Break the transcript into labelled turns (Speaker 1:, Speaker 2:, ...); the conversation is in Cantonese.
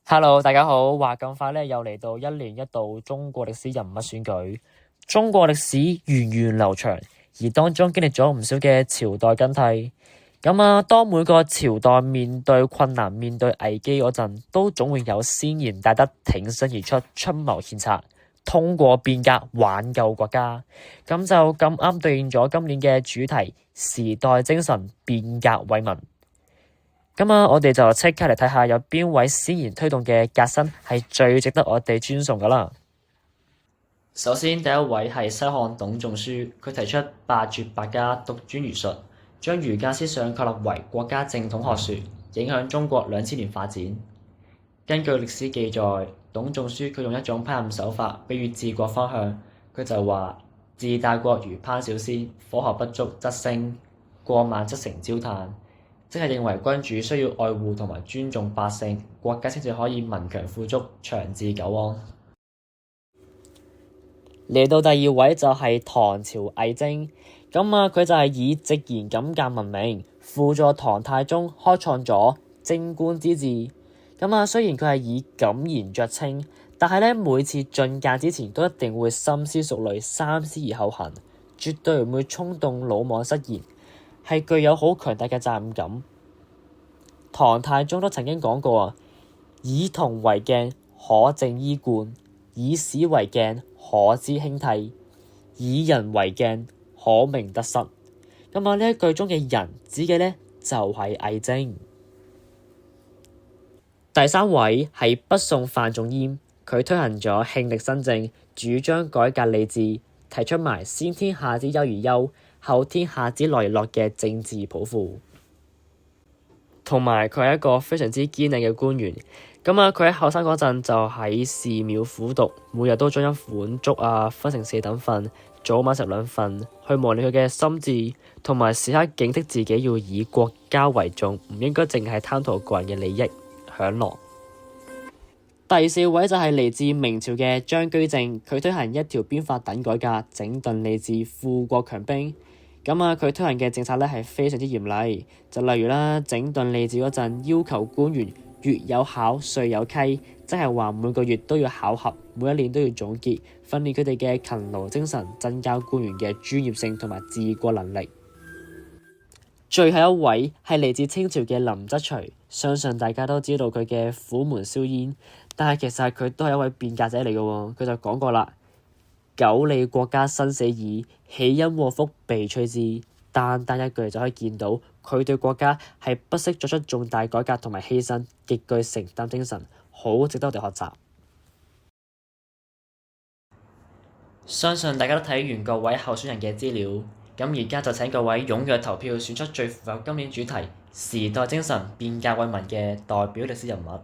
Speaker 1: Hello，大家好！話咁快咧，又嚟到一年一度中國歷史人物選舉。中國歷史源遠流長，而當中經歷咗唔少嘅朝代更替。當每個朝代面對困難、面對危機嗰陣，都總會有先賢大德挺身而出，出謀獻策，通過變革挽救國家。咁就咁啱對應咗今年嘅主題：時代精神，變革為民。我哋就即刻嚟睇下有邊位先賢推動嘅革新係最值得我哋尊崇噶啦。首先第一位係西漢董仲舒，佢提出罷黜百家，獨尊儒術，將儒家思想確立為國家正統學說，影響中國2000年發展。根據歷史記載，董仲舒佢用一種烹飪手法，比喻治國方向。佢就話：治大國如烹小鮮，火候不足則腥，過慢則成焦炭。即係認為君主需要愛護同埋尊重百姓，國家先至可以民強富足、長治久安。嚟到第二位就係唐朝魏徵，佢就係以直言敢諫聞名，輔助唐太宗開創咗貞觀之治。雖然佢係以敢言著稱，但係咧每次進諫之前都一定會深思熟慮、三思而後行，絕對唔會衝動魯莽失言，係具有好強大嘅責任感。唐太宗都曾經講過以銅為鏡，可正衣冠；以史為鏡，可知興替；以人為鏡，可明得失。呢一句中嘅人指嘅呢，就係魏徵。第三位係北宋范仲淹，佢推行咗慶曆新政，主張改革吏治，提出埋先天下之憂而憂，後天下之樂而樂嘅政治抱負。同埋佢係一個非常之堅毅嘅官員。佢喺後生嗰陣就喺寺廟苦讀，每日都將一碗粥分成4等份，早晚食2份，去磨練佢嘅心智，同埋時刻警惕自己要以國家為重，唔應該淨係貪圖個人嘅利益享樂。第四位就係嚟自明朝嘅張居正，佢推行一條鞭法等改革，整頓吏治，富國強兵。佢推行嘅政策咧係非常之嚴厲，就例如啦，整頓吏治嗰陣要求官員月有考，歲有稽，即係話每個月都要考核，每一年都要總結，訓練佢哋嘅勤勞精神，增加官員嘅專業性同埋治國能力。最後一位係嚟自清朝嘅林則徐，相信大家都知道佢嘅虎門銷煙，但係其實佢都係一位變革者嚟嘅。佢就講過啦：久理國家生死以，豈因禍福避趨之。單單一句就可以見到佢對國家係不惜作出重大改革同埋犧牲，極具承擔精神，好值得我哋學習。相信大家都睇完各位候選人嘅資料，而家就請各位踴躍投票，選出最符合今年主題時代精神變革為民嘅代表歷史人物。